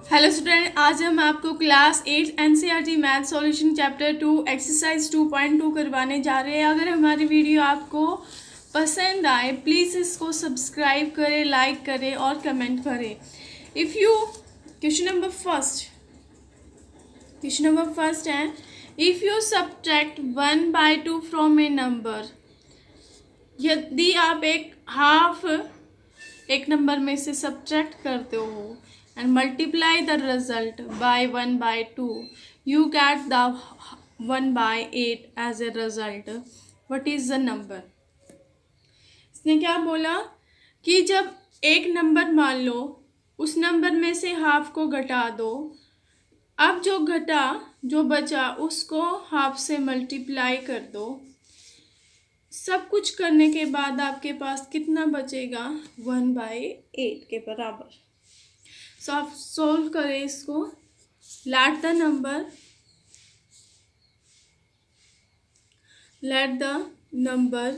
Hello student, आज हम आपको class 8 NCERT math solution chapter 2 exercise 2.2 करवाने जा रहे हैं। अगर हमारी वीडियो आपको पसंद आए प्लीज़ इसको सब्सक्राइब करें, लाइक करें और कमेंट करें। If you question number first है, if you subtract 1/2 from a number, यदि आप एक हाफ एक नंबर में से सब्ट्रैक्ट करते हो and multiply the result by 1/2, you get the 1/8 as a result. What is the number? इसने क्या बोला कि जब एक नंबर मान लो, उस नंबर में से हाफ को घटा दो, अब जो बचा उसको हाफ से मल्टीप्लाई कर दो। सब कुछ करने के बाद आपके पास कितना बचेगा? 1/8 के बराबर। सो आप सोल्व करें इसको। Let the number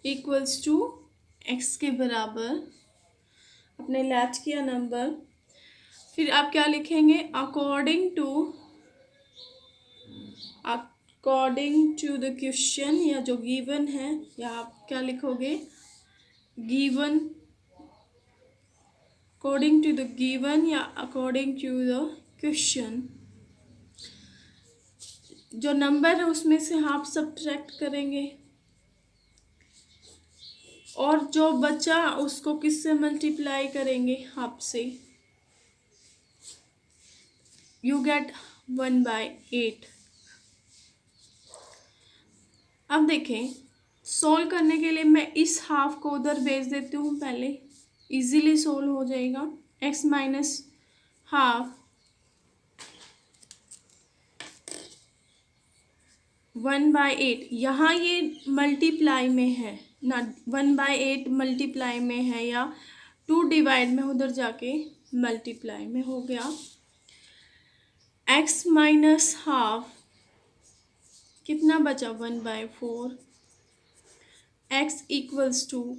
equals to x के बराबर। अपने लैच किया नंबर, फिर आप क्या लिखेंगे? अकॉर्डिंग टू द क्वेश्चन, या जो गिवन है, या आप क्या लिखोगे? Given, according to the given या अकॉर्डिंग टू द क्वेश्चन। जो नंबर है उसमें से हाफ सब्ट्रैक्ट करेंगे और जो बचा उसको किससे मल्टीप्लाई करेंगे? हाफ से। You get 1/8। अब देखें, सोल्व करने के लिए मैं इस हाफ को उधर भेज देती हूँ, पहले इजीली सोल्व हो जाएगा। x माइनस हाफ 1/8, यहाँ ये मल्टीप्लाई में है ना, 1/8 मल्टीप्लाई में है, या 2 डिवाइड में उधर जाके मल्टीप्लाई में हो गया। x माइनस हाफ कितना बचा? 1/4। x equals to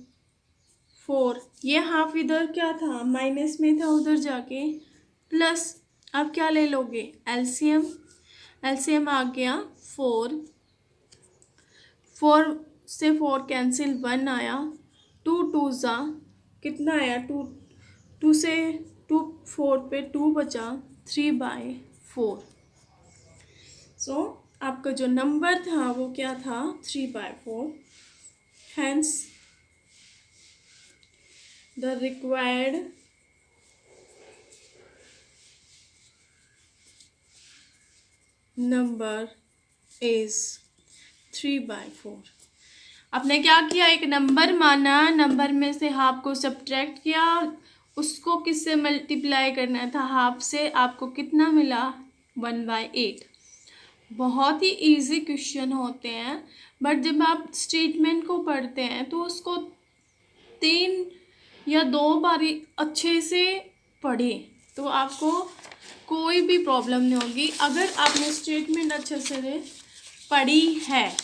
4। ये हाफ इधर क्या था? माइनस में था, उधर जाके प्लस। अब क्या ले लोगे? एलसीएम आ गया 4 से 4 कैंसिल, 1 आया। 2 2 जा कितना आया? 2 से 2 4 पे 2 बचा, 3/4। सो आपका जो नंबर था वो क्या था? 3/4। Hence the required number is 3/4। आपने क्या किया? एक नंबर माना, नंबर में से हाफ को सब्ट्रैक्ट किया, उसको किससे मल्टीप्लाई करना था? हाफ से। आपको कितना मिला? 1/8। बहुत ही इजी क्वेश्चन होते हैं, बट जब आप स्टेटमेंट को पढ़ते हैं तो उसको 3 या 2 बारी अच्छे से पढ़ें तो आपको कोई भी प्रॉब्लम नहीं होगी। अगर आपने स्टेटमेंट अच्छे से पढ़ी है,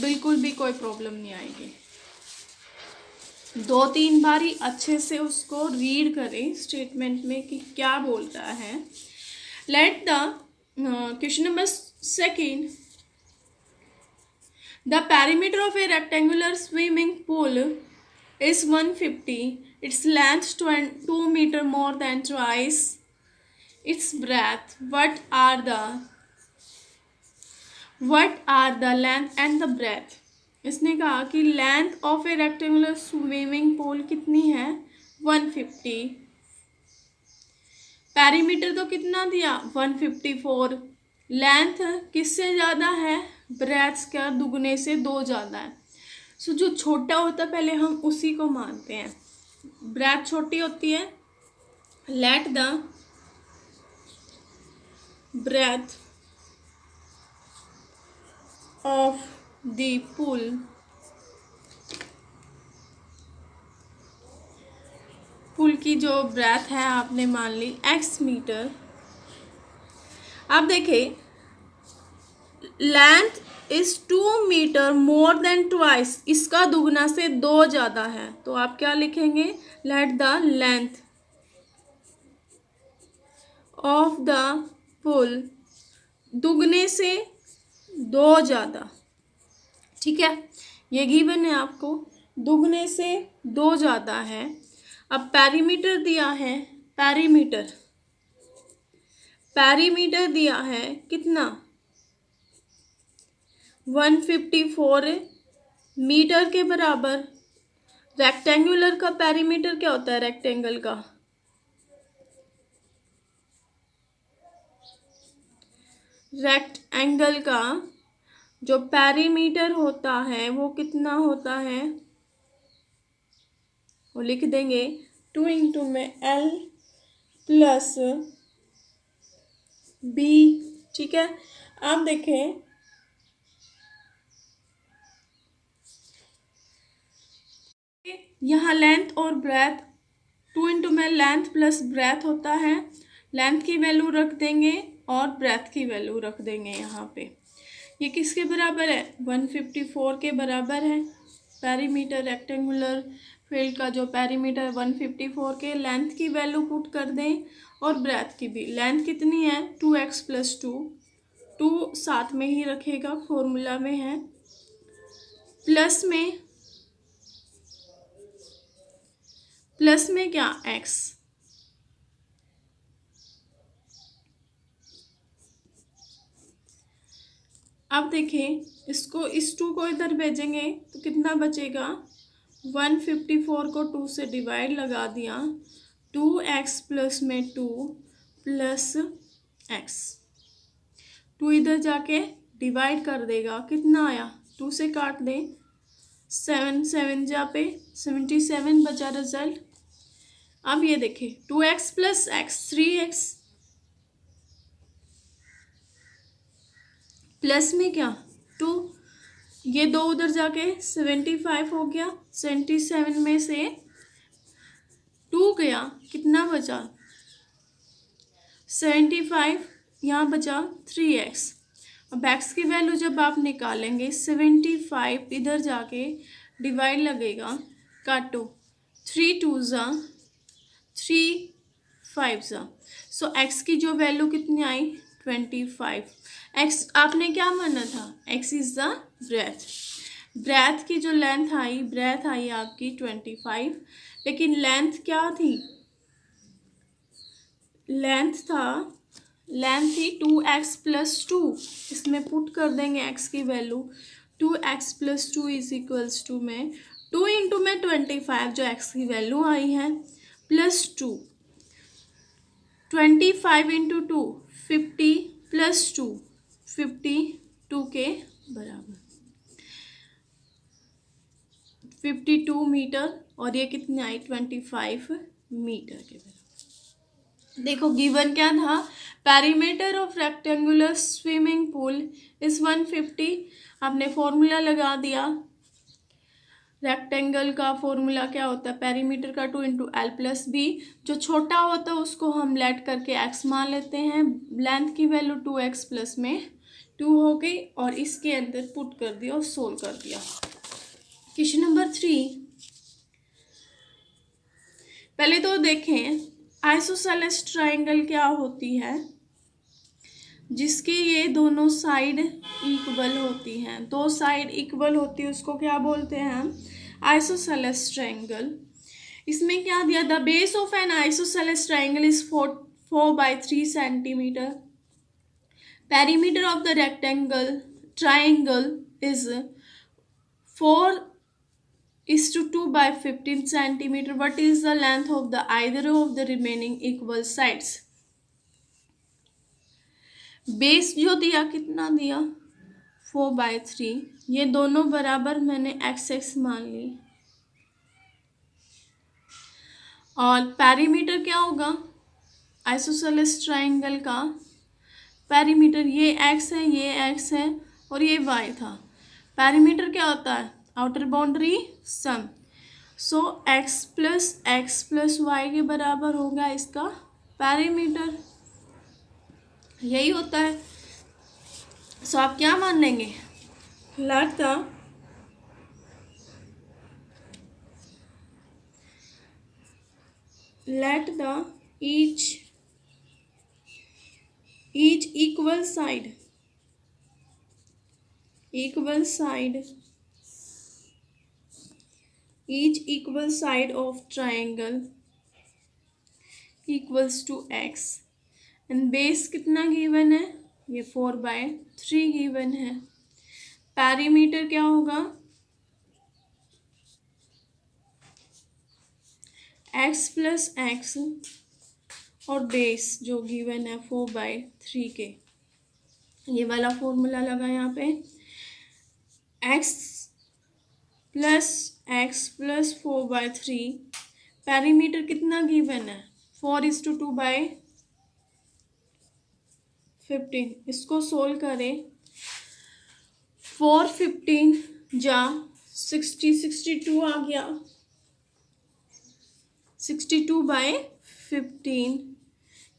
बिल्कुल भी कोई प्रॉब्लम नहीं आएगी। 2-3 बारी अच्छे से उसको रीड करें स्टेटमेंट में कि क्या बोलता है। Let the question number second, the perimeter of A rectangular swimming pool is 150. Its length 2 meter more than twice its breadth. What are the length and the breadth? इसने कहा कि length of A rectangular swimming pool कितनी है? 150। Perimeter तो कितना दिया? 154। Length किससे ज़्यादा है? ब्रेथ का दुगने से 2 ज़्यादा है। सो जो छोटा होता है पहले हम उसी को मानते हैं, ब्रेथ छोटी होती है। Let the breadth of the pool की जो ब्रेथ है आपने मान ली x मीटर। अब देखें, length is 2 metre more than twice, इसका दुगना से 2 ज़्यादा है, तो आप क्या लिखेंगे, let the length of the pool, दुगने से 2 ज़्यादा, ठीक है, ये गिवन है आपको, दुगने से 2 ज़्यादा है। अब पेरीमीटर दिया है, पेरीमीटर दिया है कितना, 154 मीटर के बराबर। रेक्टेंगुलर का पेरीमीटर क्या होता है, रेक्टेंगल का, रेक्टेंगल का जो पेरीमीटर होता है वो कितना होता है, वो लिख देंगे 2 इंटू में L प्लस B, ठीक है। आप देखें यहाँ लेंथ और ब्रेथ, 2 इंटू में लेंथ प्लस ब्रेथ होता है, लेंथ की वैल्यू रख देंगे और ब्रेथ की वैल्यू रख देंगे यहाँ पे। ये किसके बराबर है, 154 के बराबर है। पेरीमीटर रेक्टेंगुलर फील्ड का जो पेरीमीटर 154 के, लेंथ की वैल्यू पुट कर दें और ब्रेथ की भी। लेंथ कितनी है, 2x प्लस 2 साथ में ही रखेगा, फॉर्मूला में है, प्लस में क्या, x। अब देखें इसको, इस 2 को इधर भेजेंगे तो कितना बचेगा, 154 को 2 से डिवाइड लगा दिया, 2x प्लस में 2 प्लस x, 2 इधर जाके डिवाइड कर देगा, कितना आया, 2 से काट दें, 7 जा पे 77 बचा रिजल्ट। अब ये देखें 2x plus x 3x, plus में क्या 2, ये 2 उधर जाके 75 हो गया, 77 में से 2 गया, कितना बचा 75, यहाँ बचा 3x। अब x की वैल्यू जब आप निकालेंगे 75 इधर जाके डिवाइड लगेगा, काटो, 3 2 जा 3 5 जा, सो x की जो वैल्यू कितनी आई 25। x आपने क्या माना था, x is the breadth, breadth की जो लेंथ आई, ब्रेथ आई आपकी 25, लेकिन लेंथ क्या थी, लेंथ थी 2x प्लस 2, इसमें पुट कर देंगे x की value, 2x plus 2 is equals to में 2 इंटू में 25 जो x की वैल्यू आई है प्लस 2, 25 इंटू 2 50 प्लस 2 52 के बराबर, 52 मीटर, और ये कितने आई 25 मीटर के बराबर। देखो गिवन क्या था, perimeter of rectangular swimming pool is 150, आपने फॉर्मूला लगा दिया, रेक्टेंगल का फॉर्मूला क्या होता है, पेरीमीटर का 2 इंटू एल प्लस बी, जो छोटा होता है उसको हम लेट करके x मान लेते हैं, लेंथ की वैल्यू 2x प्लस में 2 हो गई, और इसके अंदर पुट कर दिया और सोल्व कर दिया। क्वेश्चन नंबर 3, पहले तो देखें आइसोसेलेस ट्राइंगल क्या होती है, जिसकी ये दोनों साइड इक्वल होती हैं, 2 साइड इक्वल होती है, उसको क्या बोलते हैं हम, आइसोसेलेस ट्राइंगल। इसमें क्या दिया, the base of N isosceles triangle is 4/3 centimetre, perimeter of the rectangle triangle is 4:2/15 centimetre, what is the length of the either of the remaining equal sides। Base जो दिया कितना दिया 4/3, ये दोनों बराबर मैंने x मान ली, और पेरीमीटर क्या होगा आइसोसेलेस ट्राइंगल का, पेरीमीटर ये x है, ये x है और ये y था, पेरीमीटर क्या होता है आउटर बाउंड्री सम, सो x प्लस y के बराबर होगा इसका पेरीमीटर, यही होता है। सो आप क्या मान लेंगे let the each equal side each equal side of triangle equals to x and base कितना गिवन है, ये 4/3 गिवन है। पैरीमीटर क्या होगा, x प्लस एक्स और बेस जो गिवन है 4/3 के, ये वाला फॉर्मूला लगा यहाँ पे, x प्लस 4/3, पैरीमीटर कितना गिवन है 4:2/15। इसको सोल्व करें, 4 15 जा 62 आ गया, 62/15,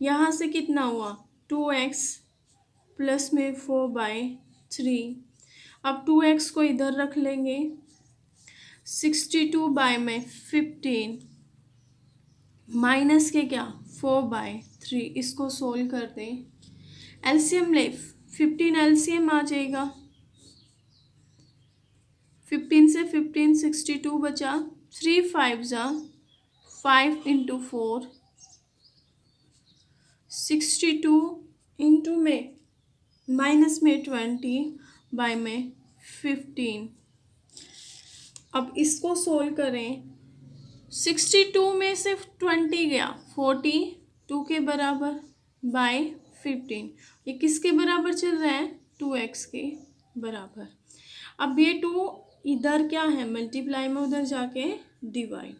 यहाँ से कितना हुआ 2x प्लस में 4/3। अब 2x को इधर रख लेंगे, 62/15 माइनस के क्या 4/3, इसको सोल्व कर दें, एलसीएम ले, 15 एलसीएम आ जाएगा, 15 से 15 62 बचा, 3 5 जा 5 × 4, 62 इंटू में माइनस में 20/15। अब इसको सोल्व करें, 62 में से 20 गया 42 के बराबर बाय 15, ये किसके बराबर चल रहा है 2x के बराबर। अब ये 2 इधर क्या है मल्टीप्लाई में, उधर जाके डिवाइड,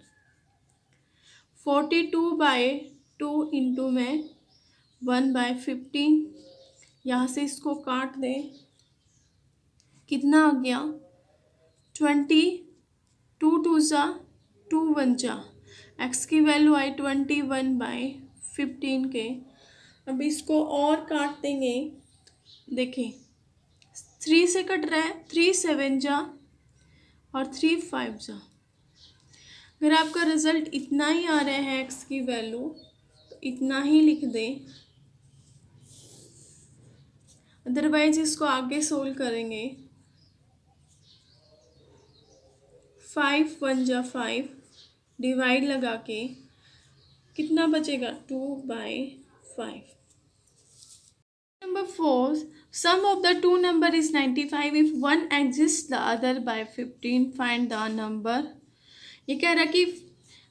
42/2 इंटू में 1/15, यहाँ से इसको काट दें, कितना आ गया 20, 2 2 जा 2 1 जा, x की वैल्यू आई 21/15 के। अब इसको और काट देंगे, देखें 3 से कट रहा है, 3 7 जा और 3 5 जा। अगर आपका रिजल्ट इतना ही आ रहा है x की वैल्यू तो इतना ही लिख दें, अदरवाइज इसको आगे सोल्व करेंगे, 5 1 जा 5, डिवाइड लगा के कितना बचेगा 2/5। Number 4, sum of the two number is 95, if one exists the other by 15, find the number। ये कह रहा कि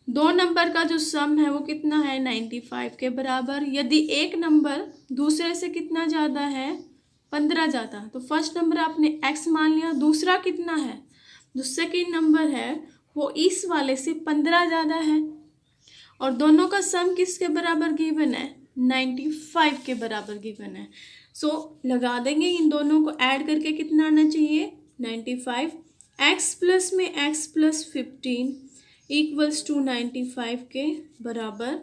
दो नंबर का जो सम है वो कितना है 95 के बराबर, यदि एक नंबर दूसरे से कितना ज़्यादा है 15 ज़्यादा, तो फर्स्ट नंबर आपने x मान लिया, दूसरा कितना है जो सेकेंड नंबर है वो इस वाले से 15 ज़्यादा है, और दोनों का सम किसके बराबर गिवन है 95 के बराबर गिवन है। सो लगा देंगे, इन दोनों को ऐड करके कितना आना चाहिए 95, x प्लस में x प्लस 15 इक्वल्स टू 95 के बराबर,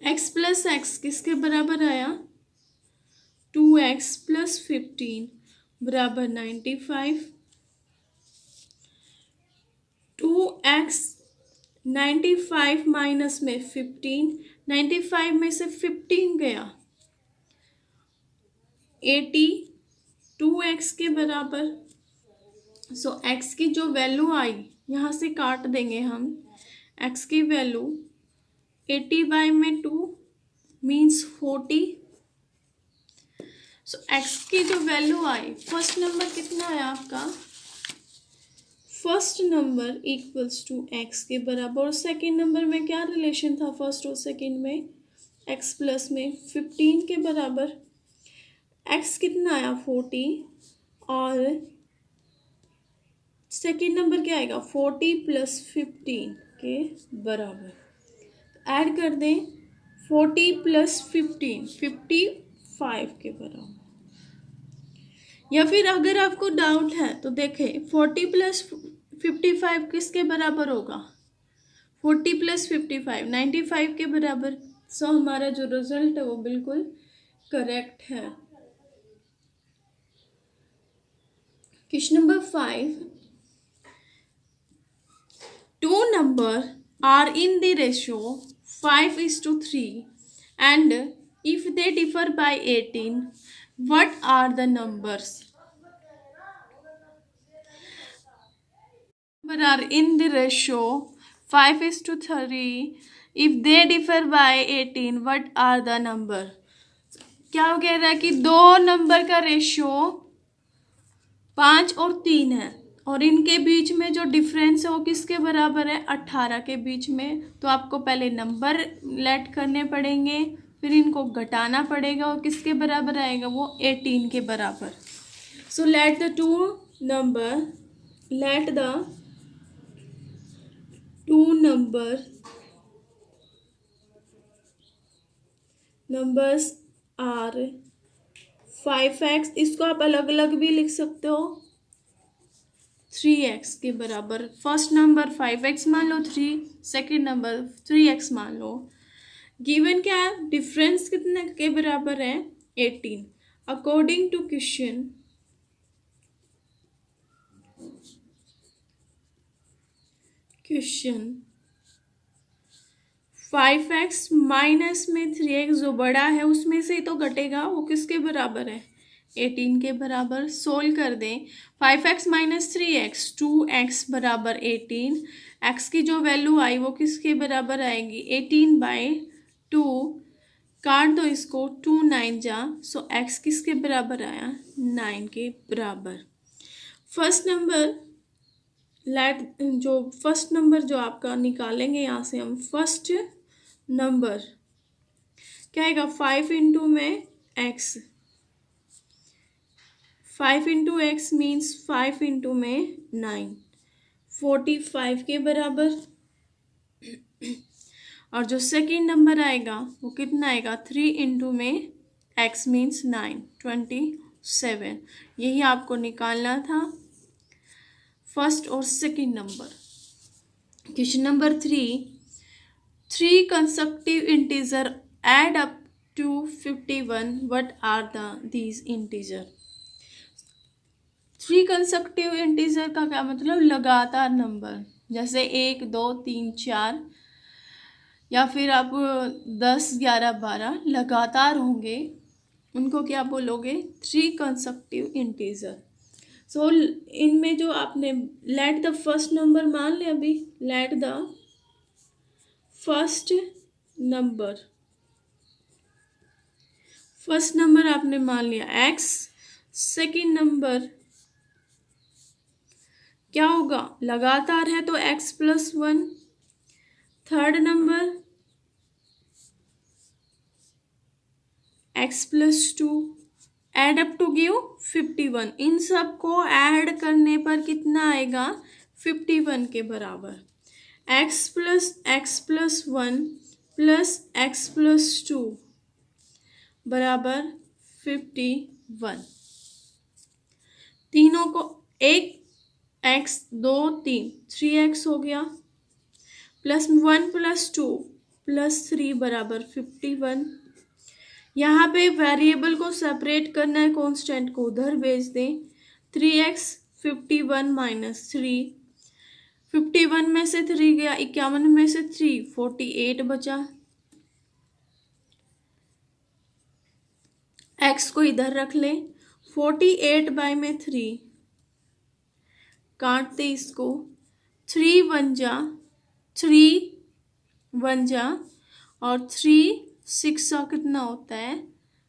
x प्लस x किसके बराबर आया 2x प्लस 15 बराबर 95, 2x 95 माइनस में 15, 95 में से 15 गया 80, 2x के बराबर। सो x की जो वैल्यू आई यहाँ से काट देंगे हम, x की वैल्यू 80/2 मीन्स 40। सो x की जो वैल्यू आई, फर्स्ट नंबर कितना आया आपका, first number equals to x के बराबर, और सेकेंड नंबर में क्या रिलेशन था फर्स्ट और सेकेंड में, x प्लस में 15 के बराबर, x कितना आया 40 और सेकेंड नंबर क्या आएगा 40 प्लस 15 के बराबर। ऐड कर दें 40 प्लस 15 55 के बराबर। या फिर अगर आपको डाउट है तो देखें 40 प्लस 55 किसके बराबर होगा, 40 प्लस 55 95 के बराबर। सो हमारा जो रिजल्ट है वो बिल्कुल करेक्ट है। Question number 5. Two numbers are in the ratio 5:3 and if they differ by 18, what are the numbers? Numbers are in the ratio 5:3. If they differ by 18, what are the number? क्या वो कह रहा है कि दो number का ratio 5 और 3 है और इनके बीच में जो डिफरेंस है वो किसके बराबर है? 18 के बीच में। तो आपको पहले नंबर लेट करने पड़ेंगे, फिर इनको घटाना पड़ेगा और किसके बराबर आएगा? वो 18 के बराबर। So let the two numbers are 5x, इसको आप अलग अलग भी लिख सकते हो, 3x के बराबर। फर्स्ट नंबर 5x मान लो, सेकेंड नंबर 3x मान लो। गिवन क्या है? डिफरेंस कितने के बराबर है? 18। According to question, question 5x minus में 3x जो बड़ा है उसमें से तो घटेगा, वो किसके बराबर है? 18 के बराबर। सोल्व कर दें। 5x माइनस 3x 2x बराबर 18। x की जो वैल्यू आई वो किसके बराबर आएगी? 18/2। काट दो इसको, 2 9 जा, सो x किसके बराबर आया? 9 के बराबर। फर्स्ट नंबर जो आपका निकालेंगे यहाँ से हम, फर्स्ट नंबर क्या आएगा? 5 इंटू में x, 5 into x means 5 into में 9, 45 के बराबर। और जो सेकेंड नंबर आएगा वो कितना आएगा? 3 इंटू में x मीन्स 9, 27। यही आपको निकालना था फर्स्ट और second number. Question number 3 consecutive integer add up to 51. What are these integer? 3 consecutive integer का क्या मतलब? लगातार नंबर, जैसे 1 2 3 4 या फिर आप 10 11 12 लगातार होंगे, उनको क्या बोलोगे? 3 consecutive integer। सो इनमें जो आपने लेट द फर्स्ट नंबर मान लिया, अभी लेट द फर्स्ट नंबर आपने मान लिया x। सेकेंड नंबर क्या होगा? लगातार है तो x plus 1। Third number x plus 2। Add up to give 51। इन सब को ऐड करने पर कितना आएगा? 51 के बराबर। x plus 1 plus x plus 2 बराबर 51। तीनों को 1 x 2 3 3x हो गया, प्लस 1 प्लस 2 प्लस 3 बराबर 51। यहाँ पे वेरिएबल को सेपरेट करना है, कांस्टेंट को उधर भेज दें। 3x 51 माइनस 3, 51 में से 3 गया, 51 में से 3 48 बचा। x को इधर रख लें, 48 बाय में 3 काटते इसको, 3 1 जा और 3 6 कितना होता है?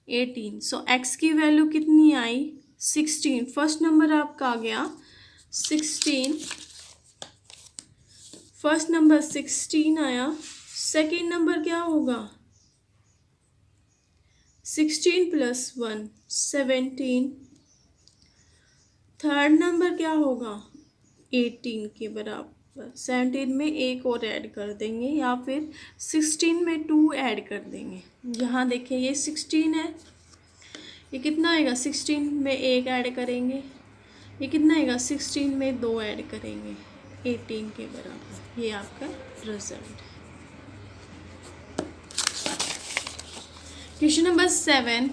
18। सो x की वैल्यू कितनी आई? 16। फर्स्ट नंबर आपका आ गया 16। फर्स्ट नंबर 16 आया। सेकेंड नंबर क्या होगा? 16 प्लस 1 17। थर्ड नंबर क्या होगा? 18 के बराबर। 17 में एक और ऐड कर देंगे या फिर 16 में 2 ऐड कर देंगे। यहाँ देखिए ये 16 है, ये कितना आएगा? 16 में 1 ऐड करेंगे, ये कितना आएगा? 16 में 2 ऐड करेंगे, 18 के बराबर। ये आपका result. Question number 7।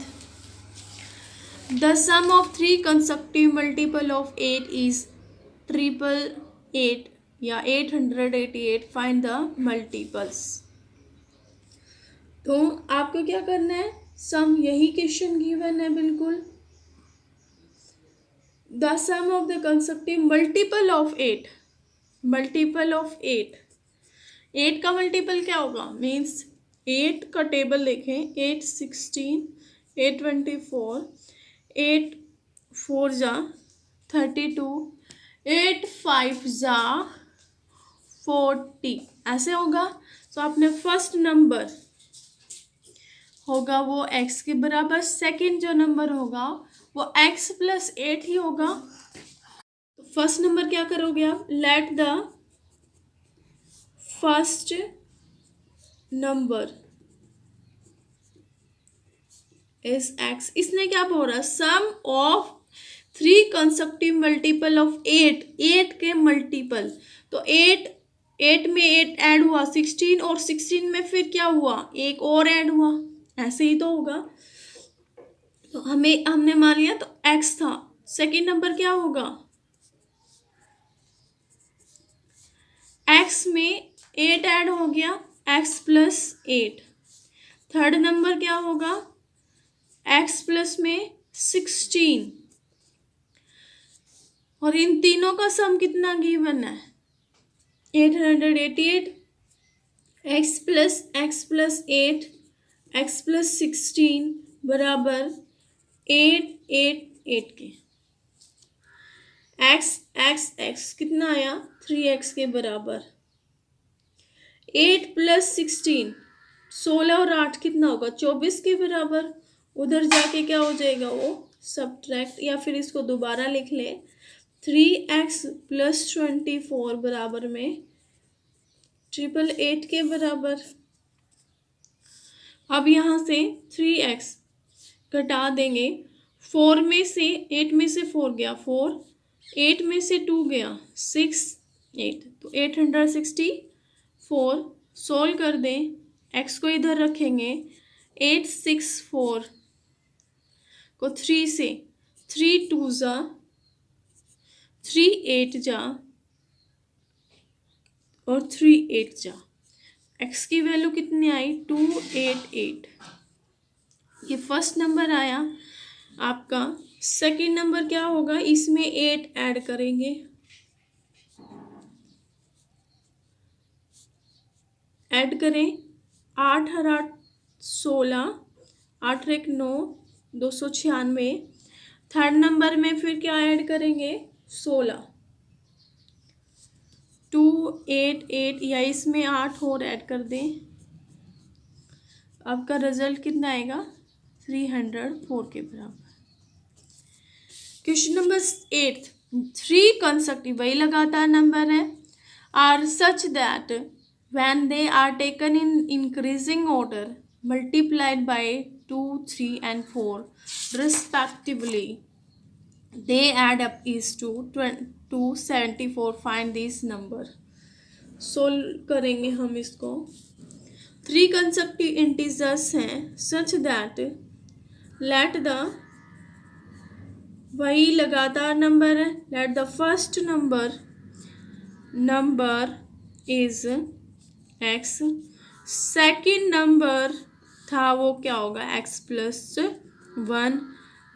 The sum of 3 consecutive multiple of 8 is 888 या 888. Find the multiples. तो आपको क्या करना है, सम, यही क्वेश्चन गिवन है बिल्कुल. The sum of the consecutive multiple of 8, multiple of 8. 8 का मल्टीपल क्या होगा, मीन्स 8 का टेबल देखें. 8 16, 8 24, 8 4 जा 32, 8 5 जा 40, ऐसे होगा. तो आपने फर्स्ट नंबर होगा वो x के बराबर, सेकंड जो नंबर होगा वो x प्लस 8 ही होगा. फर्स्ट नंबर क्या करोगे आप, let the first number is x. इसने क्या बोला, सम ऑफ 3 कंसेक्टिव मल्टीपल ऑफ 8, 8 के मल्टीपल. तो 8 में 8 ऐड हुआ 16, और 16 में फिर क्या हुआ, एक और ऐड हुआ, ऐसे ही तो होगा. तो हमने मान लिया तो x था. सेकंड नंबर क्या होगा, x में 8 ऐड हो गया, x प्लस 8. थर्ड नंबर क्या होगा, x प्लस में 16. और इन तीनों का सम कितना गिवन है, 888. x प्लस 8 x प्लस 16 बराबर 888 के. x कितना आया, 3x के बराबर. 8 प्लस 16, 16 और 8 कितना होगा, 24 के बराबर. उधर जाके क्या हो जाएगा, वो सब्ट्रैक्ट, या फिर इसको दोबारा लिख ले. 3x प्लस 24 बराबर में 888 के बराबर. अब यहाँ से 3x घटा देंगे. 4 में से 8 में से 4 गया 4, 8 में से 2 गया 6, 8, तो 864. सोल्व कर दें, x को इधर रखेंगे. 864 को 3 से, 3 2 जा 3 8 जा और 3 8 जा. x की वैल्यू कितनी आई, 288. ये फर्स्ट नंबर आया आपका. सेकंड नंबर क्या होगा, इसमें 8 ऐड करेंगे. ऐड करें, 8 और 8 16, 8 1 9, 296. थर्ड नंबर में फिर क्या ऐड करेंगे, 16. 288 या इसमें 8 और ऐड कर दें. आपका रिजल्ट कितना आएगा, 304 के बराबर. Question number 8. 3 कंसेक्टिव, वही लगातार नंबर है, are such that when they are taken in increasing order multiplied by 2, 3 and 4 respectively, they add up is to 274. find this number. Solve करेंगे हम इसको. 3 कंसेक्टिव इंटीजर्स हैं सच दैट, लेट द, वही लगातार number है, let the first number is x. Second number था वो क्या होगा, x प्लस 1.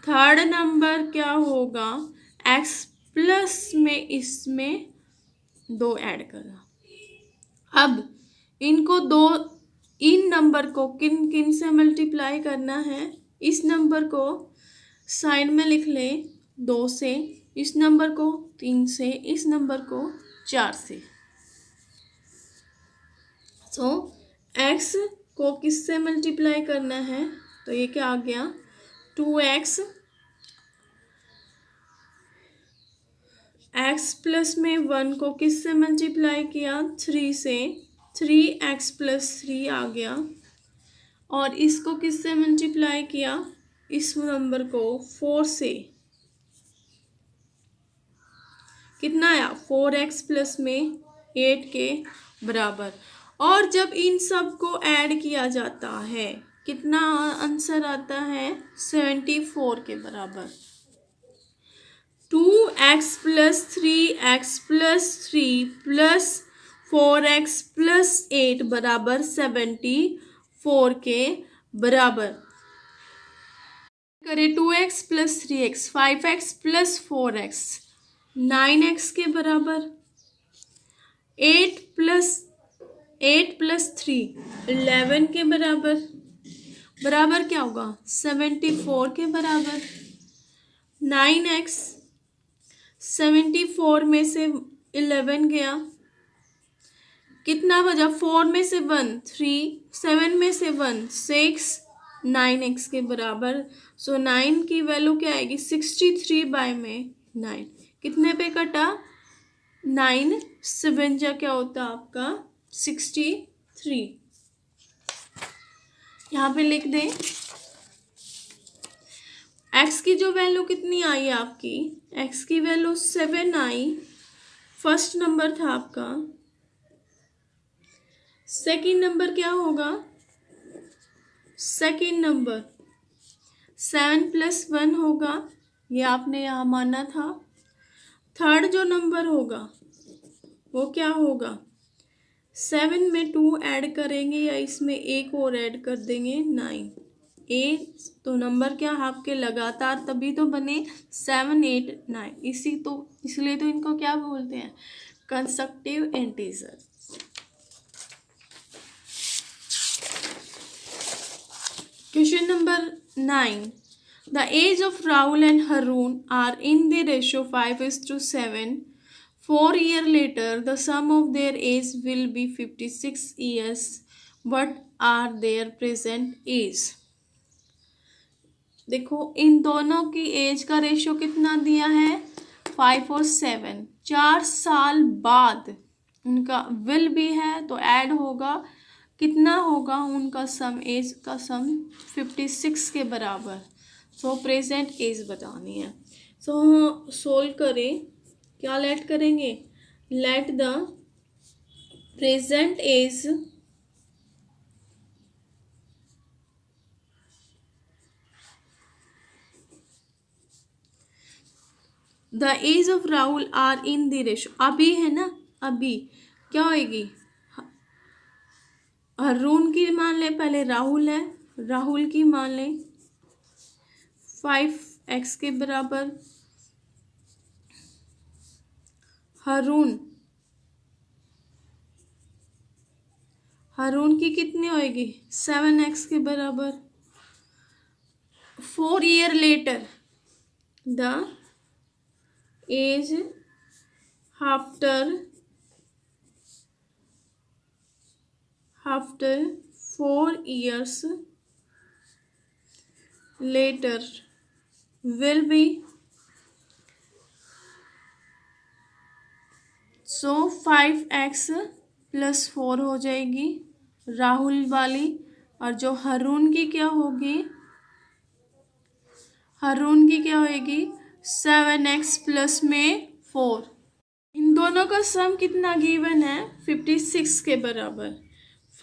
थर्ड नंबर क्या होगा, x प्लस में इसमें 2 ऐड करना. अब इनको इन नंबर को किन किन से मल्टीप्लाई करना है, इस नंबर को साइड में लिख ले 2 से, इस नंबर को 3 से, इस नंबर को 4 से. तो x को किससे मल्टीप्लाई करना है, तो ये क्या आ गया, 2x. x प्लस में 1 को किससे मल्टीप्लाई किया, 3 से, 3x प्लस 3 आ गया. और इसको किससे मल्टीप्लाई किया, इस नंबर को 4 से, कितना आया, 4x प्लस में 8 के बराबर. और जब इन सब को ऐड किया जाता है कितना आंसर आता है? 74 के बराबर। 2x plus 3x plus 3 plus 4x plus 8 बराबर 74 के बराबर। करें 2x plus 3x, 5x plus 4x 9x के बराबर। 8 प्लस 3 11 के बराबर। बराबर क्या होगा? 74 के बराबर। 9x 74 में से 11 गया, कितना बचा? 4 में से 1 3, 7 में से 1 6, 9x के बराबर। सो 9 की वैल्यू क्या आएगी? 63 बाय में 9 कितने पे कटा? 9 7 जा क्या होता है आपका? 63। यहाँ पे लिख दें x की जो वैल्यू कितनी आई आपकी? x की वैल्यू 7 आई, फर्स्ट नंबर था आपका। सेकंड नंबर क्या होगा? सेकंड नंबर 7 प्लस 1 होगा, ये आपने यहाँ माना था। थर्ड जो नंबर होगा वो क्या होगा? 7 में 2 ऐड करेंगे या इसमें एक और ऐड कर देंगे 9। तो नंबर क्या आपके लगातार तभी तो बने 7 8 9। इसलिए तो इनको क्या बोलते हैं? Consecutive integer. Question number 9। The age of Rahul and Harun are in the ratio 5:7. 4 years later, the sum of their age will be 56 years. What are their present age? देखो इन दोनों की एज का रेशियो कितना दिया है? 5 और 7। 4 साल बाद उनका विल भी है तो ऐड होगा, कितना होगा उनका सम? एज का सम 56 के बराबर। सो प्रेजेंट एज बतानी है। सो सोल्व करें, क्या लेट करेंगे? Let the present age the age of Rahul are in the ratio. अभी है ना, अभी क्या होएगी? हरून की मान ले, पहले राहुल है, राहुल की मान ले 5x के बराबर। हरून की कितनी होएगी? 7x के बराबर। 4 years later the age after 4 years later will be, so 5x plus 4 हो जाएगी राहुल वाली, और जो हरून की क्या होगी? हरून की क्या होएगी? 7x प्लस में 4। इन दोनों का सम कितना गिवन है? 56 के बराबर।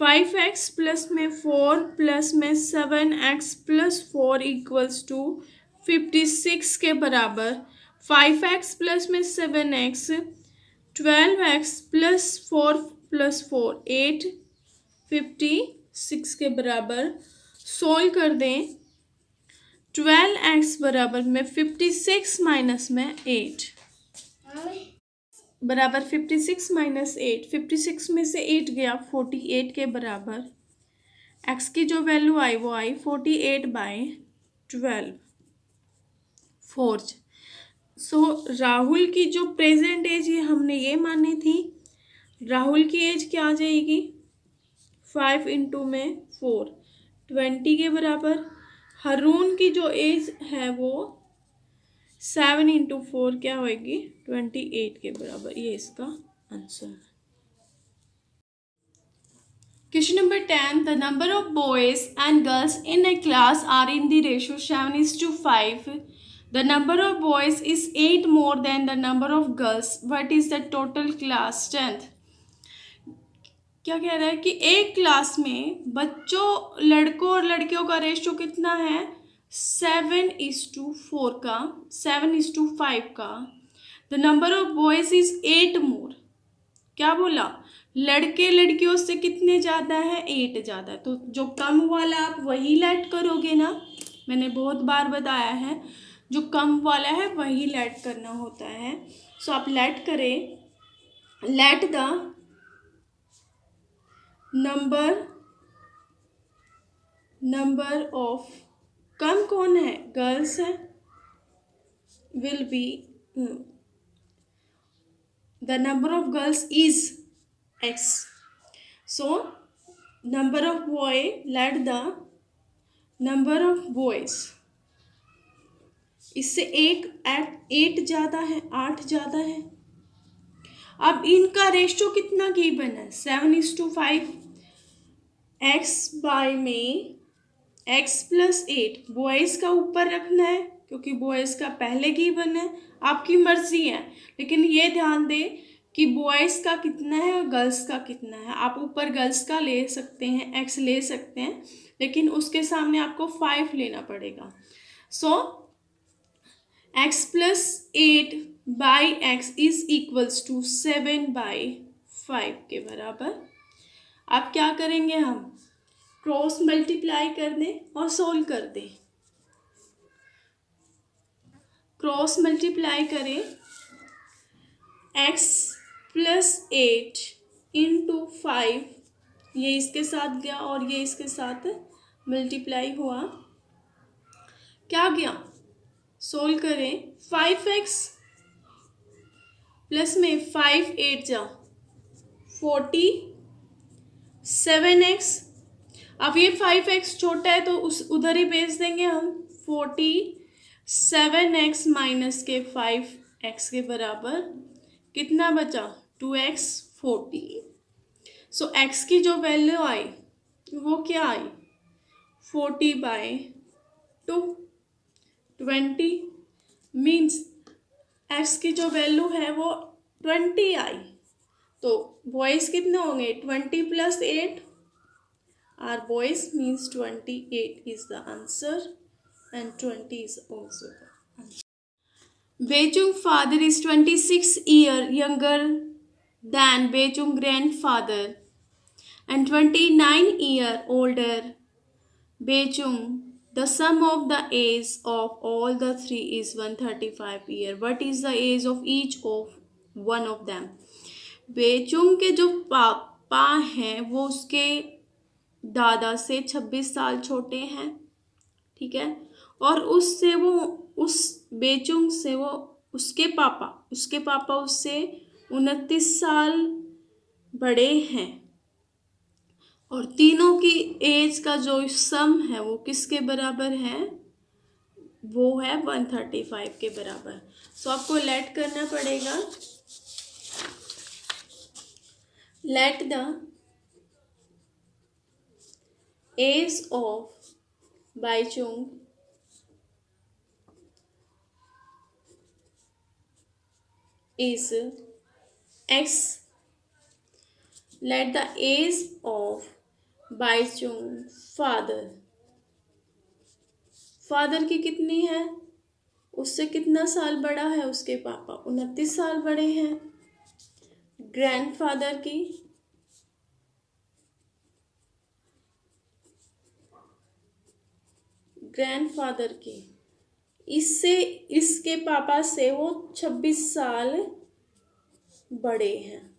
5x प्लस में 4 प्लस में 7x प्लस 4 इक्वल्स टू 56 के बराबर। 5x प्लस में 7x 12x प्लस 4 प्लस 4 8 56 के बराबर। सोल्व कर दें 12x बराबर में 56 माइनस में 8 बराबर 56 माइनस 8। 56 में से 8 गया 48 के बराबर। x की जो वैल्यू आई वो आई 48 बाय 12 4। सो राहुल की जो प्रेजेंट एज है हमने ये मानी थी। राहुल की एज क्या आ जाएगी? 5 इंटू में 4 20 के बराबर। हरून की जो एज है वो 7 इंटू 4 क्या होएगी? 28 के बराबर। ये इसका आंसर है। Question number 10। The number of boys and girls in a class are in the ratio 7:5. The number of boys is 8 more than the number of girls. What is the total class strength? क्या कह रहा है कि एक class में बच्चों लड़कों और लड़कियों का रेशियो कितना है 7:4 का 7:5 का। The number of boys is 8 मोर। क्या बोला, लड़के लड़कियों से कितने ज़्यादा है 8 ज़्यादा है। तो जो कम वाला आप वही लेट करोगे ना, मैंने बहुत बार बताया है जो कम वाला है वही लेट करना होता है। सो आप लेट करें, लेट द नंबर ऑफ, कम कौन है गर्ल्स है, will be the number of girls is x। So number of boy, late the number of boys, इससे एक 8 ज़्यादा है 8 ज़्यादा है। अब इनका रेशियो कितना गिवन है 7:5। एक्स बाय में x+8 बॉयज़ का ऊपर रखना है क्योंकि बॉयज़ का पहले गिवन है, आपकी मर्जी है। लेकिन ये ध्यान दें कि बॉयज़ का कितना है और गर्ल्स का कितना है। आप ऊपर गर्ल्स का ले सकते हैं, x ले सकते हैं, लेकिन उसके सामने आपको 5 लेना पड़ेगा। So x+8 by x is equals to 7/5 के बराबर। अब क्या करेंगे, हम क्रॉस मल्टीप्लाई कर दें और सोल्व कर दें। क्रॉस मल्टीप्लाई करें, x+8 इंटू 5, ये इसके साथ गया और ये इसके साथ मल्टीप्लाई हुआ, क्या गया, सोल्व करें 5x प्लस में 5 8 जा 47x। अब ये 5x छोटा है तो उस उधर ही भेज देंगे हम, 47x माइनस के 5x के बराबर कितना बचा 2x 40। सो x की जो वैल्यू आई वो क्या आई 40/2 20 मीन्स x की जो वैल्यू है वो 20 आई। तो बॉयज़ कितने होंगे 20 + 8 are boys means 28 is the answer and 20 is also the answer. Bechung's father is 26 years younger than Bechung's grandfather and 29 years older. Bechung, the sum of the age of all the three is 135 years. What is the age of each of one of them? बेचुंग के जो पापा हैं वो उसके दादा से 26 साल छोटे हैं, ठीक है, और उससे वो उस बेचुंग से वो उसके पापा उससे 29 साल बड़े हैं और तीनों की एज का जो सम है वो किसके बराबर है, वो है 135 के बराबर। सो आपको लेट करना पड़ेगा, let the age of Baichung is x. Let the age of Baichung father की कितनी है, उससे कितना साल बड़ा है उसके पापा 29 साल बड़े हैं। ग्रैंडफादर की इससे इसके पापा से वो 26 साल बड़े हैं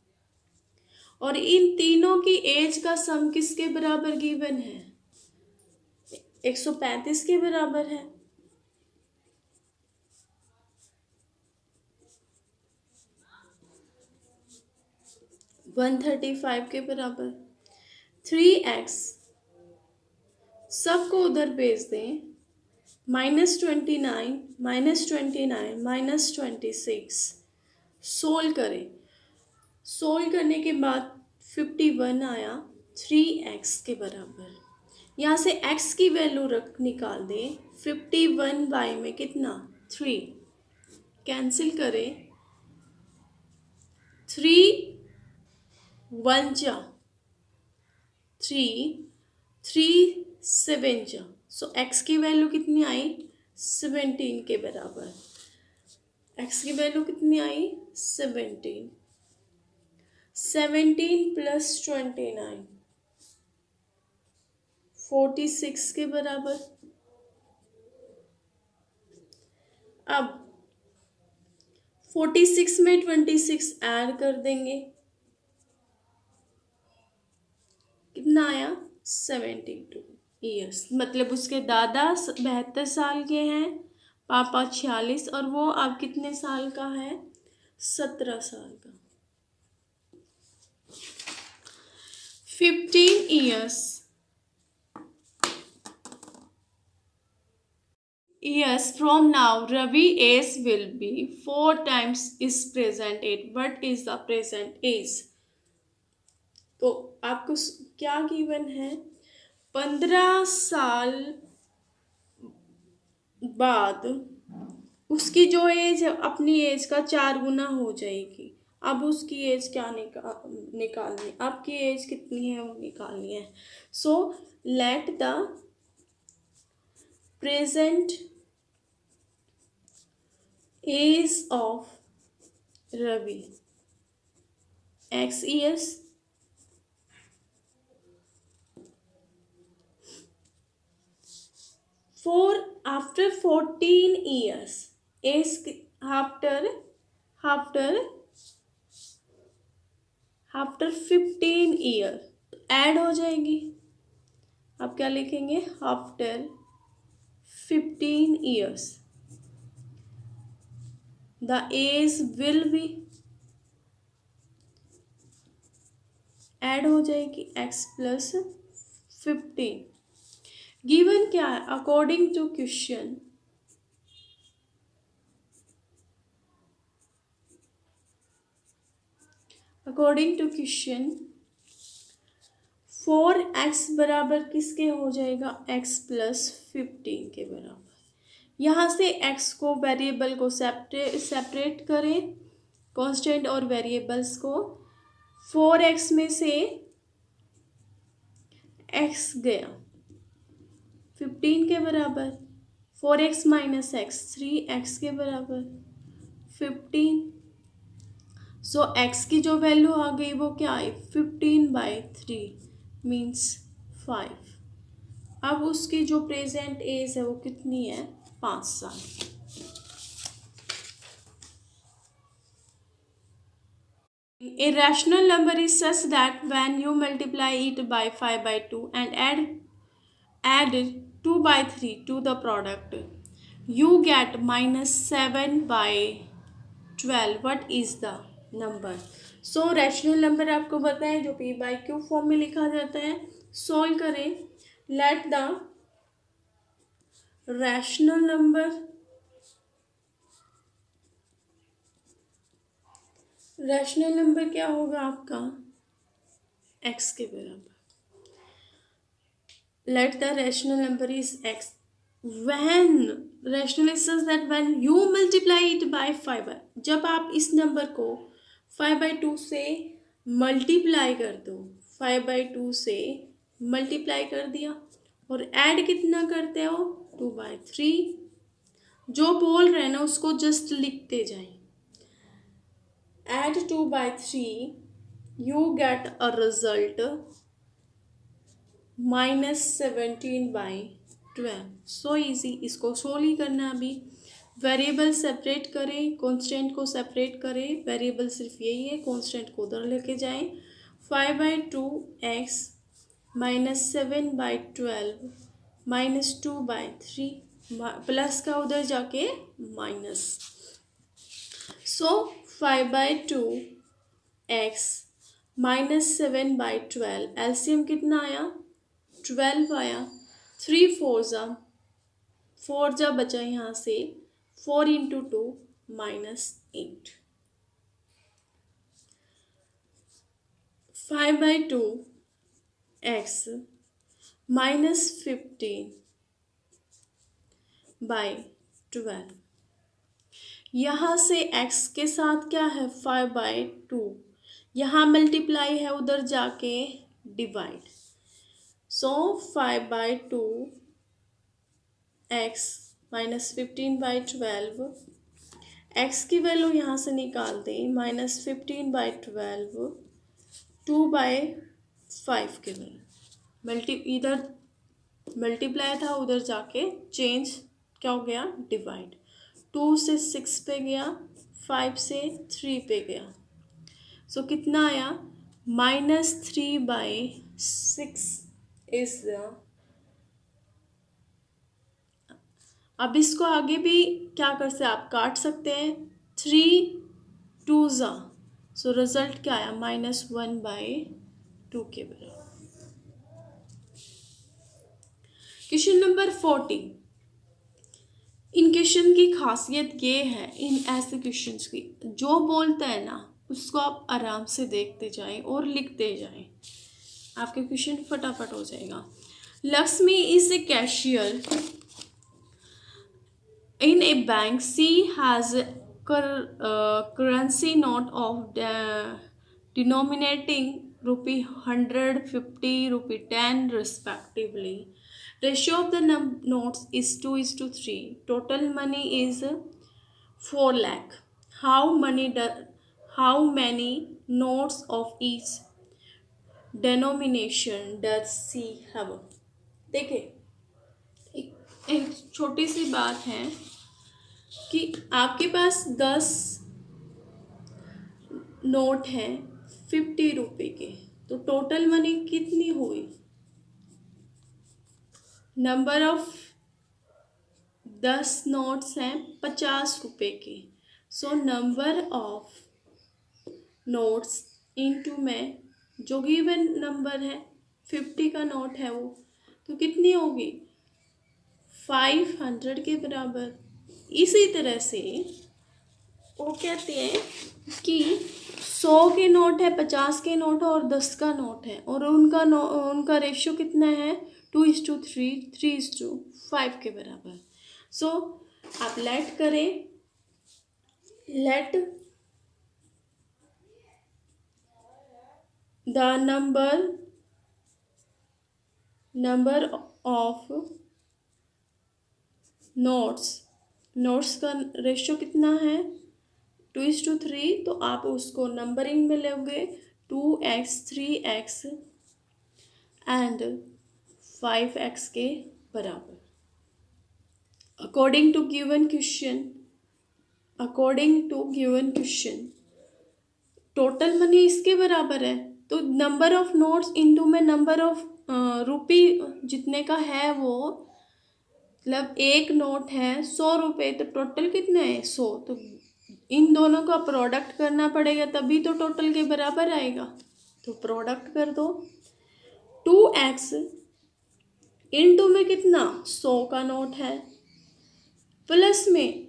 और इन तीनों की एज का सम किसके बराबर गिवन है 135 के बराबर है। (135) के बराबर 3x सबको उधर भेज दें, -29 -26 सोल्व करें। सोल्व करने के बाद 51 आया 3x के बराबर। यहाँ से x की वैल्यू निकाल दें, 51y में कितना 3 कैंसिल करें, 3 1 जा 3 7 जा, सो एक्स की वैल्यू कितनी आई 17 के बराबर। एक्स की वैल्यू कितनी आई 17। 17 प्लस 29 46 के बराबर। अब 46 में 26 ऐड कर देंगे, कितना आया 72 ईयर्स। मतलब उसके दादा 72 साल के हैं, पापा 46, और वो अब कितने साल का है 17 साल का। 15 years from now, Ravi age will be 4 times his present age. What is the present age? तो आपको क्या गिवन है, 15 साल बाद उसकी जो एज है अपनी एज का 4 गुना हो जाएगी। अब उसकी एज क्या निकालनी, आपकी एज कितनी है वो निकालनी है। So let the present age of Ravi x years for after 14 years is after 15 year add हो जाएगी। आप क्या लिखेंगे after 15 years the age will be add हो जाएगी x प्लस 15। गिवन क्या है, according to question according to question 4x बराबर किसके हो जाएगा x प्लस 15 के बराबर। यहाँ से x को वेरिएबल को सेपरेट करें, कांस्टेंट और वेरिएबल्स को। 4x में से x गया 15 के बराबर, 4x माइनस एक्स 3x के बराबर 15। सो x की जो वैल्यू आ गई वो क्या आई 15/3 मीन्स 5। अब उसकी जो प्रेजेंट एज है वो कितनी है 5 साल। A rational number is such that when you multiply it by 5/2 and add 2/3 to the product, you get -7/12. What is the number? So rational number आपको पता है जो p/q फॉर्म में लिखा जाता है। सॉल्व करें, let the rational number क्या होगा आपका x के बराबर। Let the rational number is x. When rational is such that when you multiply it by 5, जब आप इस नंबर को 5/2 से मल्टीप्लाई कर दो, 5/2 से मल्टीप्लाई कर दिया और ऐड कितना करते हो 2/3। जो बोल रहे हैं ना उसको जस्ट लिखते जाएं। Add 2/3, you get a result -17/12। So easy, इसको सोल्व ही करना। अभी वेरिएबल सेपरेट करें, कांस्टेंट को सेपरेट करें। वेरिएबल सिर्फ यही है, कांस्टेंट को उधर लेके जाएं। 5/2x -7/12 -2/3 प्लस का उधर जाके माइनस। सो 5/2x -7/12 एलसीएम कितना आया 12 आया। 3 4 जा बचा यहाँ से 4 × 2 -8। 5/2x -15/12 यहाँ से x के साथ क्या है 5/2, यहाँ मल्टीप्लाई है उधर जाके डिवाइड। सो 5/2 x माइनस 15/12, x की वैल्यू यहाँ से निकाल दें, माइनस 15/12 2/5 के लिए इधर मल्टीप्लाई था, उधर जाके चेंज क्या हो गया, डिवाइड। 2 से 6 पे गया, 5 से 3 पे गया। सो कितना आया, -3/6 इज द। अब इसको आगे भी क्या कर सकते, आप काट सकते हैं, 3 2 ज़ा। सो रिजल्ट क्या आया, -1/2 के बराबर। Question number 40। इन क्वेश्चन की खासियत ये है, इन ऐसे क्वेश्चंस की, जो बोलते हैं ना उसको आप आराम से देखते जाएं और लिखते जाएं, आपके क्वेश्चन फटाफट हो जाएगा। Lakshmi is a cashier in a bank. She has currency note of denominating ₹100, ₹50, ₹10 respectively. Ratio of the notes is 2:3. Total money is 4 lakh. How many notes of each denomination does she have? देखिए, एक छोटी सी बात है कि आपके पास 10 note हैं 50 रुपए के, तो टोटल मनी कितनी हुई, नंबर ऑफ 10 नोट्स हैं 50 रुपए के। So number of notes into में जो गिवन नंबर है 50 का नोट है वो, तो कितनी होगी, 500 के बराबर। इसी तरह से वो कहते हैं कि 100 के नोट है, 50 के नोट है और 10 का नोट है, और उनका रेशियो कितना है, 2:3, 3:5 के बराबर। सो आप लेट करें, late the number of notes का रेशियो कितना है, 2:3, तो आप उसको नंबरिंग में लोगे 2x, 3x एंड 5x के बराबर। According to given question total money इसके बराबर है, तो नंबर ऑफ नोट्स इनटू में नंबर ऑफ रुपी जितने का है वो, मतलब एक नोट है 100 रुपये, तो टोटल कितने हैं 100, तो इन दोनों का प्रोडक्ट करना पड़ेगा तभी तो टोटल के बराबर आएगा। तो प्रोडक्ट कर दो, 2x इनटू में कितना 100 का नोट है, प्लस में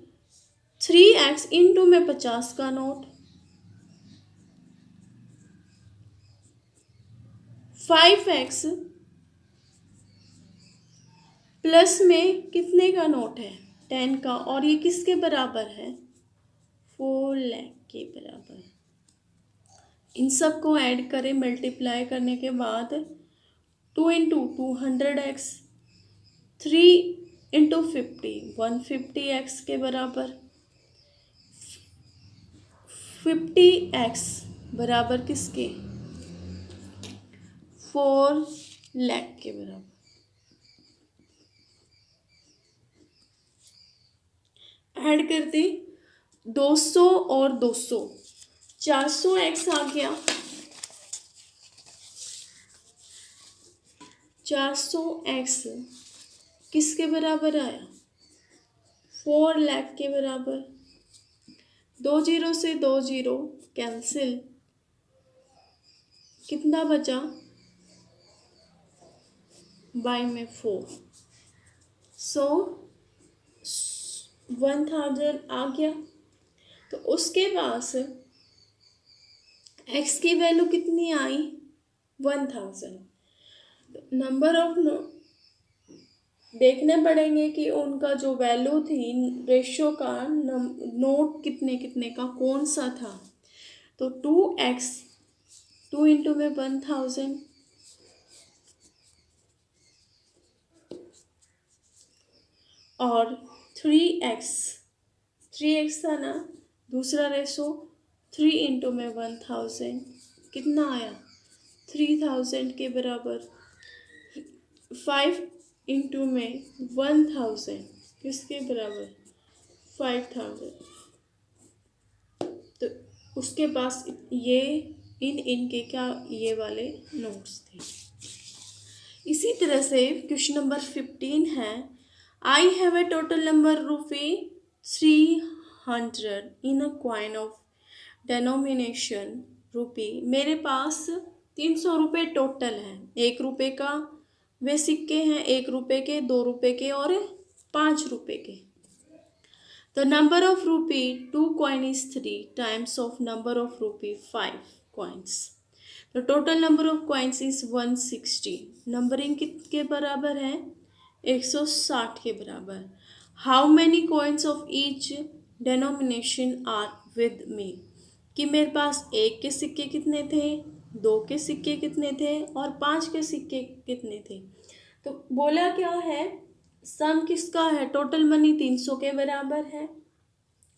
3x इनटू में 50 का नोट, 5x प्लस में कितने का नोट है, 10 का, और ये किसके बराबर है, 4 लाख के बराबर। इन सब को ऐड करें, मल्टीप्लाई करने के बाद 2 इंटू 200x, 3 इंटू 50 150x के बराबर, 50x बराबर किसके, 4 लाख के बराबर। ऐड करते 200 और 200, 400x आ गया, 400x किसके बराबर आया, 4 लाख के बराबर। 2 0 से 2 0 कैंसिल, कितना बचा, बाई में 4, सो 1000 आ गया। तो उसके पास x की वैल्यू कितनी आई, 1000। नंबर ऑफ देखने पड़ेंगे कि उनका जो वैल्यू थी रेशियो का, नोट कितने कितने का कौन सा था, तो 2x 2 इंटू में 1000 और 3x, 3x था ना, दूसरा रेशो 3 इंटू में 1000 कितना आया 3000 के बराबर। 5 इंटू में 1000 किसके बराबर 5000। तो उसके पास ये इनके क्या ये वाले नोट्स थे। इसी तरह से क्वेश्चन नंबर 15 है, I have a total number rupee 300 in a coin of denomination rupee. मेरे पास 300 रुपये टोटल हैं। 1 रुपये का वे सिक्के हैं, 1 रुपये के, 2 रुपये के और 5 रुपये के। The number of rupee 2 coin is 3 times of number of rupee 5 coins. The total number of coins is 160। Numbering कितने बराबर है 160 के बराबर। How many coins of each denomination are with me. कि मेरे पास 1 के सिक्के कितने थे, 2 के सिक्के कितने थे और 5 के सिक्के कितने थे। तो बोला क्या है, सम किसका है, टोटल मनी 300 के बराबर है।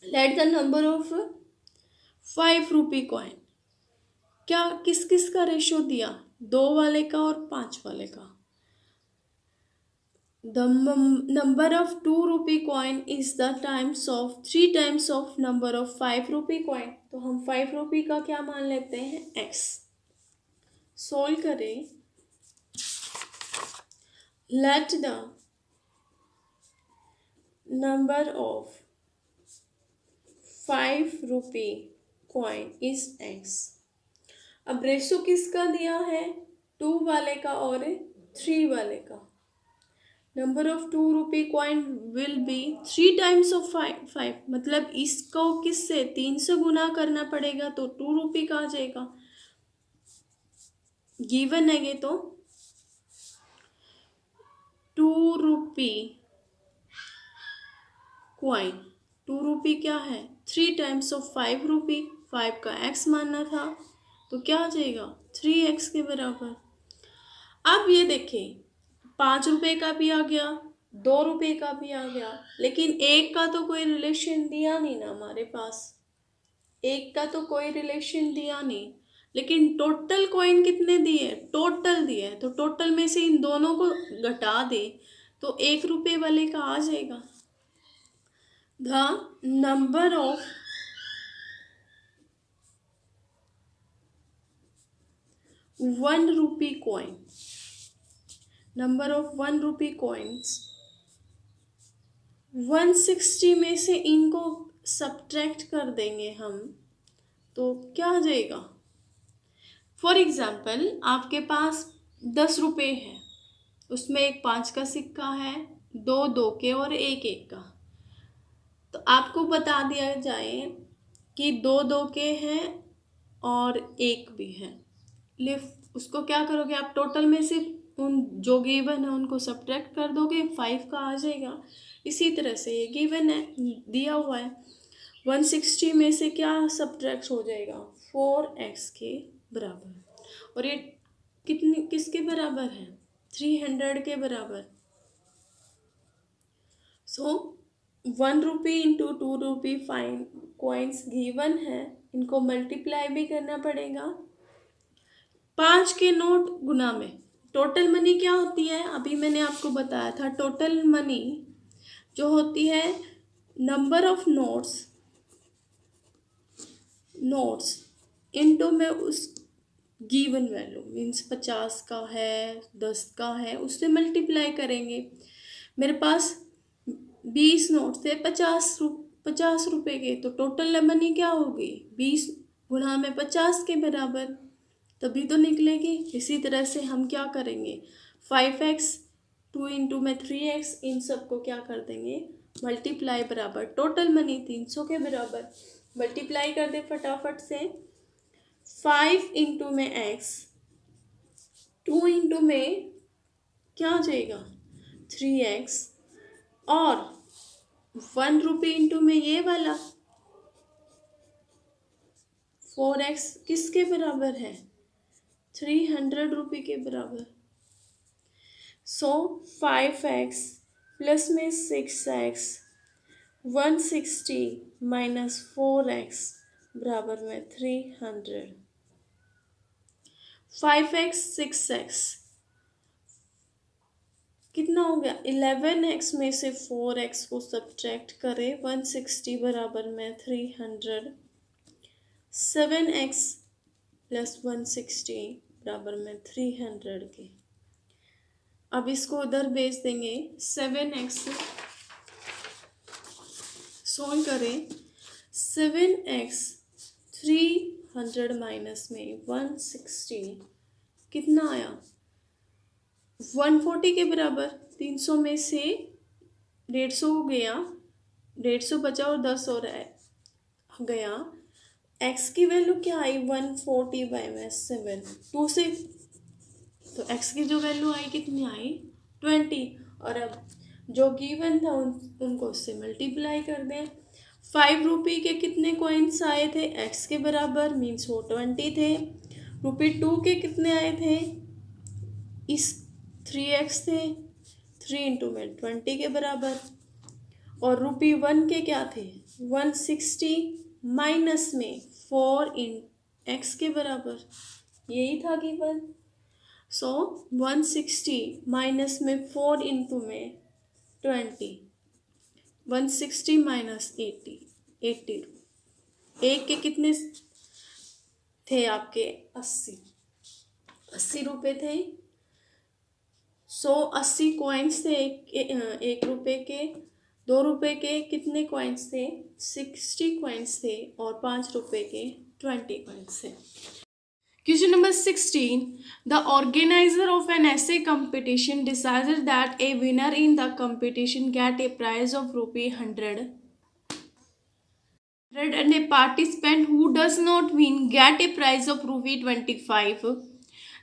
Let the number of 5 rupee coin. क्या किस किस का रेशो दिया, 2 वाले का और 5 वाले का। The number of 2 rupee coin is the times of 3 times of number of 5 rupee coin. तो हम 5 रुपी का क्या मान लेते हैं x। सोल्व करें। Late the number of 5 rupee coin is x। अब रेशो किसका दिया है, 2 वाले का और 3 वाले का। Number of 2 rupee coin will be 3 times of 5, मतलब इसको किससे 3 से गुना करना पड़ेगा तो 2 रुपी का आ जाएगा। गिवन है ये तो 2 रुपी कॉइन, 2 रुपी क्या है 3 टाइम्स ऑफ 5 रुपी। 5 का x मानना था तो क्या आ जाएगा 3x के बराबर। अब ये देखें 5 रुपये का भी आ गया, 2 रुपये का भी आ गया, लेकिन 1 का तो कोई रिलेशन दिया नहीं ना हमारे पास। 1 का तो कोई रिलेशन दिया नहीं, लेकिन टोटल कॉइन कितने दिए, टोटल दिए। तो टोटल में से इन दोनों को घटा दे तो 1 रुपये वाले का आ जाएगा। The number of 1 rupee coin, number of 1 rupee coins 160 में से इनको सब्ट्रैक्ट कर देंगे हम तो क्या आ जाएगा। फॉर एग्जाम्पल आपके पास 10 रुपये है, उसमें एक 5 का सिक्का है, 2 2 के और 1 1 का। तो आपको बता दिया जाए कि 2 2 के हैं और 1 भी है। लिफ्ट उसको क्या करोगे आप, टोटल में से उन जो गिवन है उनको सब्ट्रैक्ट कर दोगे, 5 का आ जाएगा। इसी तरह से ये गिवन है, दिया हुआ है 160 में से क्या सब्ट्रैक्ट हो जाएगा 4x के बराबर। और ये कितने किसके बराबर है 300 के बराबर। So 1 rupee into 2 rupee five coins given है, इनको मल्टीप्लाई भी करना पड़ेगा। 5 के नोट गुना में टोटल मनी क्या होती है, अभी मैंने आपको बताया था। टोटल मनी जो होती है नंबर ऑफ नोट्स इनटू में उस गिवन वैल्यू, मीन्स 50 का है 10 का है, उससे मल्टीप्लाई करेंगे। मेरे पास 20 नोट थे 50 रुपये के, तो टोटल मनी क्या होगी 20 गुणा में 50 के बराबर, तभी तो निकलेगी। इसी तरह से हम क्या करेंगे 5x 2 इंटू में 3x, इन सब को क्या कर देंगे मल्टीप्लाई बराबर टोटल मनी 300 के बराबर। मल्टीप्लाई कर दे फटाफट से। 5 इंटू में x, 2 इंटू में क्या आ जाएगा 3x, और 1 रुपये इंटू में ये वाला 4x किसके बराबर है 300 रुपये के बराबर। सो 5x प्लस में 6x, 160 माइनस 4x बराबर में 300, 5x 6x कितना हो गया 11x में से 4x को सब्ट्रैक्ट करें 160 बराबर में 300, 7x प्लस 160 बराबर में 300 के। अब इसको उधर भेज देंगे 7x सॉल्व करें 7x 300 माइनस में 160 कितना आया 140 के बराबर। 300 में से 150 हो गया, 150 बचा और 10 और गया। x की वैल्यू क्या आई 140 बाई में 7 2 से, तो x की जो वैल्यू आई कितनी आई 20। और अब जो गिवन था उनको उससे मल्टीप्लाई कर दें। 5 रुपये के कितने कॉइन्स आए थे x के बराबर, मीन्स वो 20 थे। ₹2 के कितने आए थे, इस 3x थे, 3 इंटू में 20 के बराबर। और ₹1 के क्या थे 160 माइनस में 4 इन x के बराबर, यही था गिवन। सो 160 माइनस में 4 इंटू में 20, 160 माइनस 80 एक के कितने थे आपके 80 रुपये थे। 80 कॉइन्स थे एक रुपये के। 2 रुपये के कितने कॉइन्स थे 60 कॉइन्स थे और 5 रुपये के 20 कॉइन्स थे। Question number 16. The organizer of an essay competition decided that a winner in the competition get a prize of ₹100 and a participant who does not win get a prize of ₹25.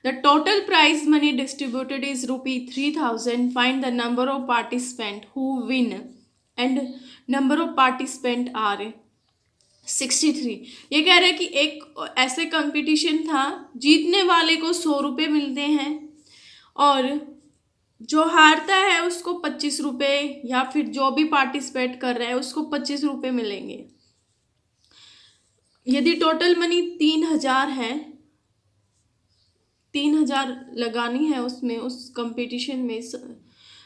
The total prize money distributed is ₹3000. Find the number of participants who win and number of participants are 63। ये कह रहे हैं कि एक ऐसे competition था, जीतने वाले को 100 रुपये मिलते हैं और जो हारता है उसको 25 रुपये, या फिर जो भी पार्टिसिपेट कर रहा है उसको 25 रुपये मिलेंगे। यदि टोटल मनी 3000 है, 3000 लगानी है उसमें, उस कंपटीशन में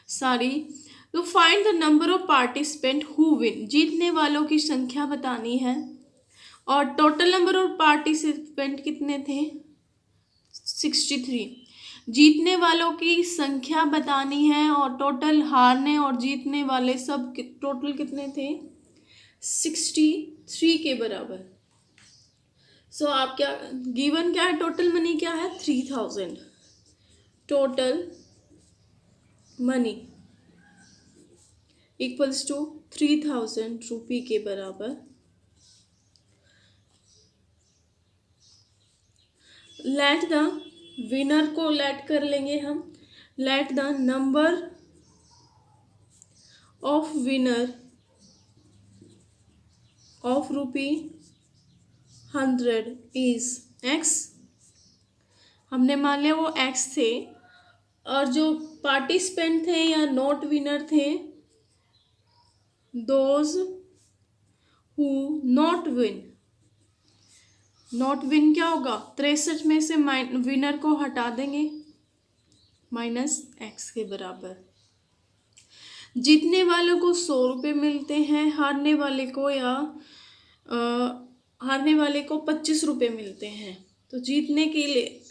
सारी, तो find the number of participant who win, जीतने वालों की संख्या बतानी है। और टोटल नंबर ऑफ पार्टिसिपेंट कितने थे 63। जीतने वालों की संख्या बतानी है और टोटल हारने और जीतने वाले सब टोटल कितने थे 63 के बराबर। सो आप क्या गिवन क्या है, टोटल मनी क्या है 3000। टोटल मनी इक्वल्स टू 3000 रुपये के बराबर। लेट द विनर को लेट कर लेंगे हम। Late the number of winner of ₹100 is x। हमने मान लिया वो x थे, और जो पार्टिसिपेंट थे या नॉट विनर थे, those who not win. Not win क्या होगा 63 में से विनर को हटा देंगे, माइनस x के बराबर। जीतने वालों को 100 रुपये मिलते हैं, हारने वाले को 25 रुपये मिलते हैं। तो जीतने के लिए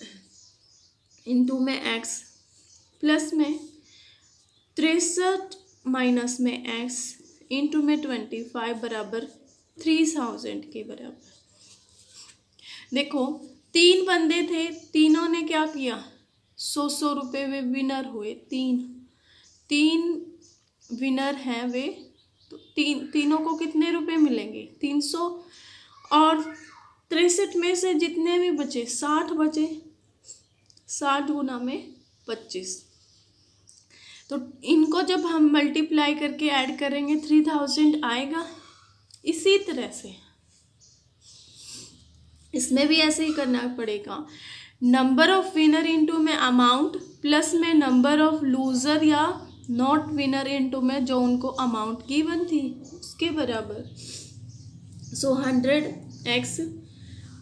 इंटू में x, प्लस में 63 माइनस में x, इंटू में 25 बराबर 3000 के बराबर। देखो 3 बंदे थे, तीनों ने क्या किया 100 रुपये में विनर हुए। तीन विनर हैं वे, तो तीनों को कितने रुपए मिलेंगे 300। और 63 में से जितने भी बचे 60 बचे, 60 गुना में 25। तो इनको जब हम मल्टीप्लाई करके ऐड करेंगे 3000 आएगा। इसी तरह से इसमें भी ऐसे ही करना पड़ेगा। नंबर ऑफ विनर इनटू में अमाउंट, प्लस में नंबर ऑफ लूजर या नॉट विनर इनटू में जो उनको अमाउंट गिवन थी उसके बराबर। सो 100x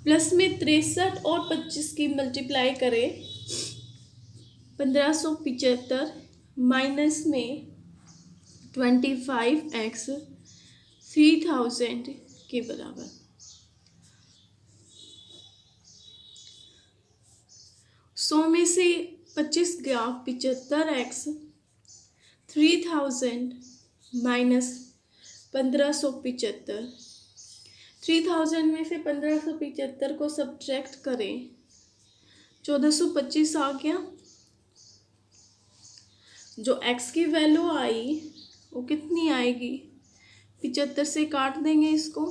प्लस में 63 और 25 की मल्टीप्लाई करें 1575 माइनस में 25x 3000 के बराबर। सौ में से 25 गया 75x 3000 माइनस 1575। 3000 में से 1575 को सब्ट्रैक्ट करें 1425 आ गया। जो x की वैल्यू आई वो कितनी आएगी, 75 से काट देंगे इसको,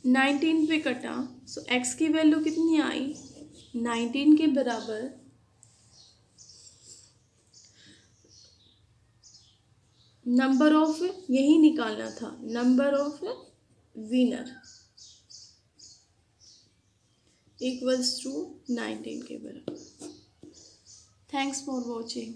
19 पे कटा। सो x की वैल्यू कितनी आई 19 के बराबर। नंबर ऑफ यही निकालना था, number of winner equals to 19 के बराबर। Thanks for watching.